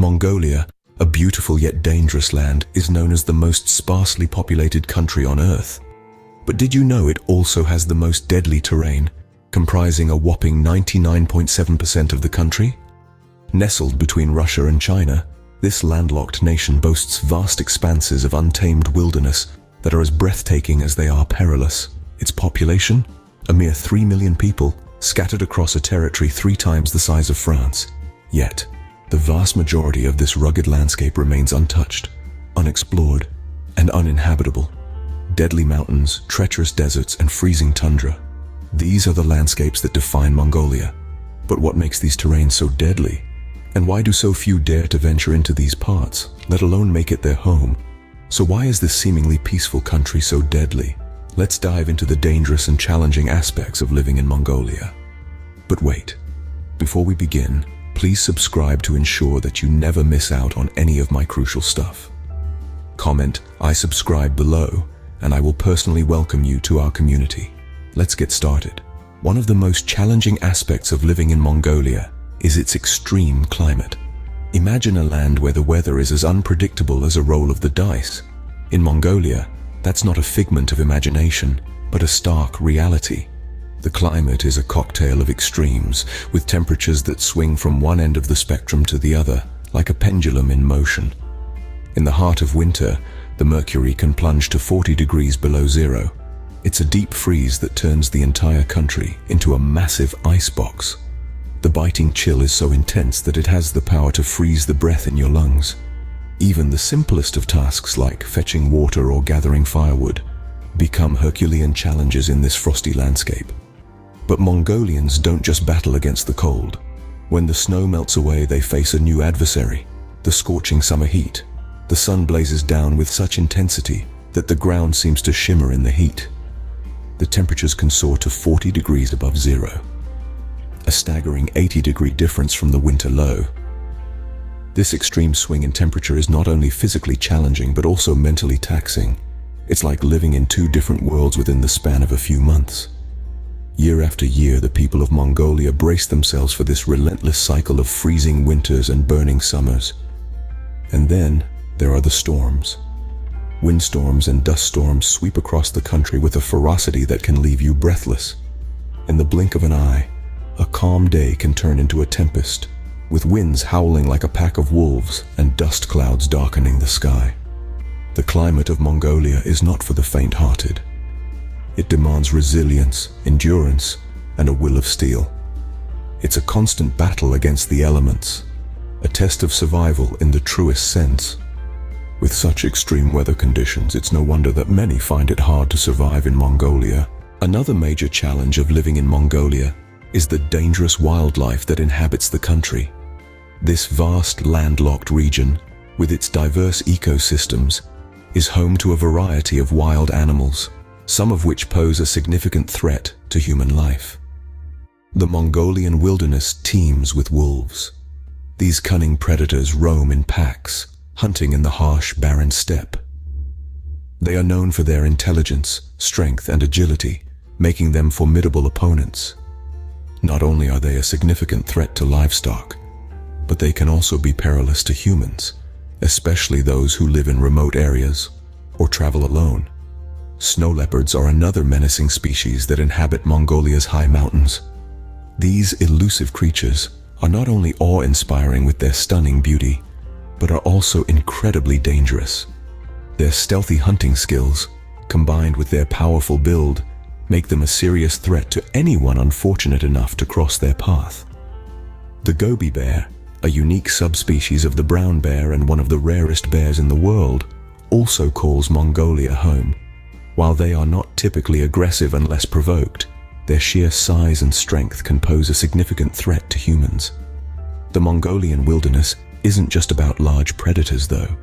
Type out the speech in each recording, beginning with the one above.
Mongolia, a beautiful yet dangerous land, is known as the most sparsely populated country on Earth. But did you know it also has the most deadly terrain, comprising a whopping 99.7% of the country? Nestled between Russia and China, this landlocked nation boasts vast expanses of untamed wilderness that are as breathtaking as they are perilous. Its population? A mere 3 million people, scattered across a territory 3 times the size of France. Yet, the vast majority of this rugged landscape remains untouched, unexplored, and uninhabitable. Deadly mountains, treacherous deserts, and freezing tundra. These are the landscapes that define Mongolia. But what makes these terrains so deadly? And why do so few dare to venture into these parts, let alone make it their home? So why is this seemingly peaceful country so deadly? Let's dive into the dangerous and challenging aspects of living in Mongolia. But wait, before we begin, please subscribe to ensure that you never miss out on any of my crucial stuff. Comment, "I subscribe" below, and I will personally welcome you to our community. Let's get started. One of the most challenging aspects of living in Mongolia is its extreme climate. Imagine a land where the weather is as unpredictable as a roll of the dice. In Mongolia, that's not a figment of imagination, but a stark reality. The climate is a cocktail of extremes, with temperatures that swing from one end of the spectrum to the other, like a pendulum in motion. In the heart of winter, the mercury can plunge to 40 degrees below zero. It's a deep freeze that turns the entire country into a massive icebox. The biting chill is so intense that it has the power to freeze the breath in your lungs. Even the simplest of tasks like fetching water or gathering firewood become Herculean challenges in this frosty landscape. But Mongolians don't just battle against the cold. When the snow melts away, they face a new adversary, the scorching summer heat. The sun blazes down with such intensity that the ground seems to shimmer in the heat. The temperatures can soar to 40 degrees above zero, a staggering 80-degree difference from the winter low. This extreme swing in temperature is not only physically challenging but also mentally taxing. It's like living in 2 different worlds within the span of a few months. Year after year, the people of Mongolia brace themselves for this relentless cycle of freezing winters and burning summers. And then there are the storms. Windstorms and dust storms sweep across the country with a ferocity that can leave you breathless. In the blink of an eye, a calm day can turn into a tempest, with winds howling like a pack of wolves and dust clouds darkening the sky. The climate of Mongolia is not for the faint-hearted. It demands resilience, endurance, and a will of steel. It's a constant battle against the elements, a test of survival in the truest sense. With such extreme weather conditions, it's no wonder that many find it hard to survive in Mongolia. Another major challenge of living in Mongolia is the dangerous wildlife that inhabits the country. This vast landlocked region, with its diverse ecosystems, is home to a variety of wild animals, some of which pose a significant threat to human life. The Mongolian wilderness teems with wolves. These cunning predators roam in packs, hunting in the harsh, barren steppe. They are known for their intelligence, strength, and agility, making them formidable opponents. Not only are they a significant threat to livestock, but they can also be perilous to humans, especially those who live in remote areas or travel alone. Snow leopards are another menacing species that inhabit Mongolia's high mountains. These elusive creatures are not only awe-inspiring with their stunning beauty, but are also incredibly dangerous. Their stealthy hunting skills, combined with their powerful build, make them a serious threat to anyone unfortunate enough to cross their path. The gobi bear, a unique subspecies of the brown bear and one of the rarest bears in the world, also calls Mongolia home. While they are not typically aggressive unless provoked, their sheer size and strength can pose a significant threat to humans. The Mongolian wilderness isn't just about large predators, though.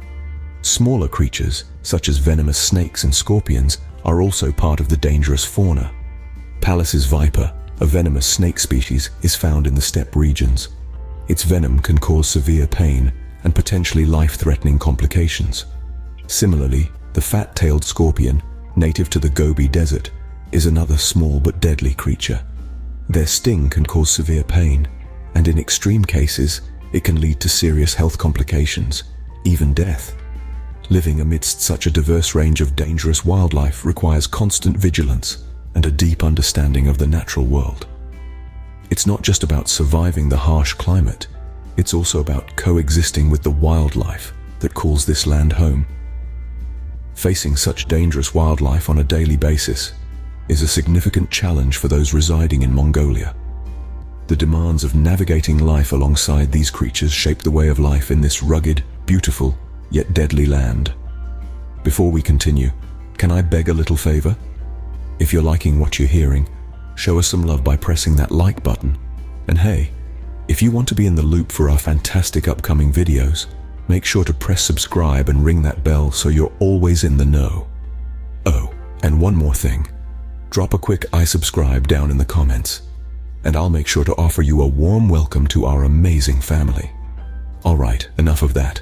Smaller creatures, such as venomous snakes and scorpions, are also part of the dangerous fauna. Pallas's viper, a venomous snake species, is found in the steppe regions. Its venom can cause severe pain and potentially life-threatening complications. Similarly, the fat-tailed scorpion, native to the Gobi Desert, is another small but deadly creature. Their sting can cause severe pain, and in extreme cases, it can lead to serious health complications, even death. Living amidst such a diverse range of dangerous wildlife requires constant vigilance and a deep understanding of the natural world. It's not just about surviving the harsh climate, it's also about coexisting with the wildlife that calls this land home. Facing such dangerous wildlife on a daily basis is a significant challenge for those residing in Mongolia. The demands of navigating life alongside these creatures shape the way of life in this rugged, beautiful, yet deadly land. Before we continue, can I beg a little favor? If you're liking what you're hearing, show us some love by pressing that like button. And hey, if you want to be in the loop for our fantastic upcoming videos, make sure to press subscribe and ring that bell so you're always in the know. Oh, and one more thing. Drop a quick "I subscribe" down in the comments, and I'll make sure to offer you a warm welcome to our amazing family. Alright, enough of that.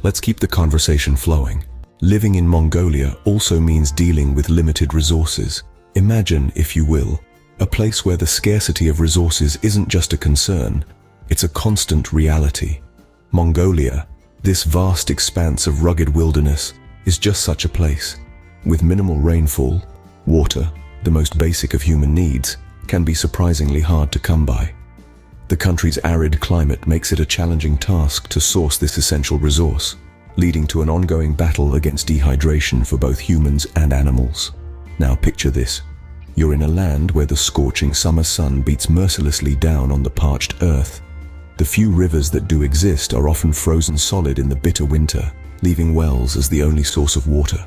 Let's keep the conversation flowing. Living in Mongolia also means dealing with limited resources. Imagine, if you will, a place where the scarcity of resources isn't just a concern, it's a constant reality. Mongolia, this vast expanse of rugged wilderness, is just such a place. With minimal rainfall, water, the most basic of human needs, can be surprisingly hard to come by. The country's arid climate makes it a challenging task to source this essential resource, leading to an ongoing battle against dehydration for both humans and animals. Now picture this. You're in a land where the scorching summer sun beats mercilessly down on the parched earth. The few rivers that do exist are often frozen solid in the bitter winter, leaving wells as the only source of water.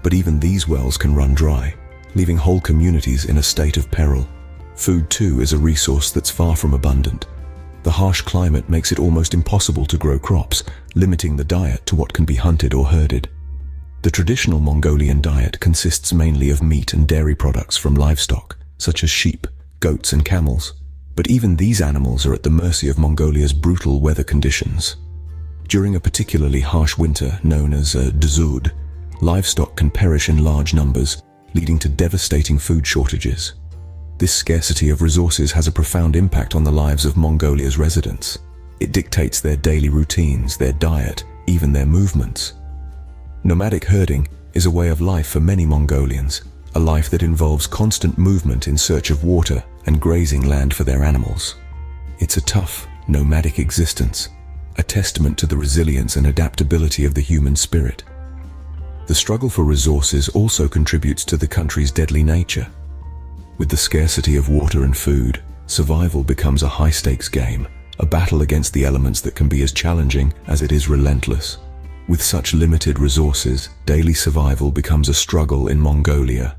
But even these wells can run dry, leaving whole communities in a state of peril. Food, too, is a resource that's far from abundant. The harsh climate makes it almost impossible to grow crops, limiting the diet to what can be hunted or herded. The traditional Mongolian diet consists mainly of meat and dairy products from livestock, such as sheep, goats, and camels. But even these animals are at the mercy of Mongolia's brutal weather conditions. During a particularly harsh winter, known as a dzud, livestock can perish in large numbers, leading to devastating food shortages. This scarcity of resources has a profound impact on the lives of Mongolia's residents. It dictates their daily routines, their diet, even their movements. Nomadic herding is a way of life for many Mongolians, a life that involves constant movement in search of water and grazing land for their animals. It's a tough, nomadic existence, a testament to the resilience and adaptability of the human spirit. The struggle for resources also contributes to the country's deadly nature. With the scarcity of water and food, survival becomes a high-stakes game, a battle against the elements that can be as challenging as it is relentless. With such limited resources, daily survival becomes a struggle in Mongolia.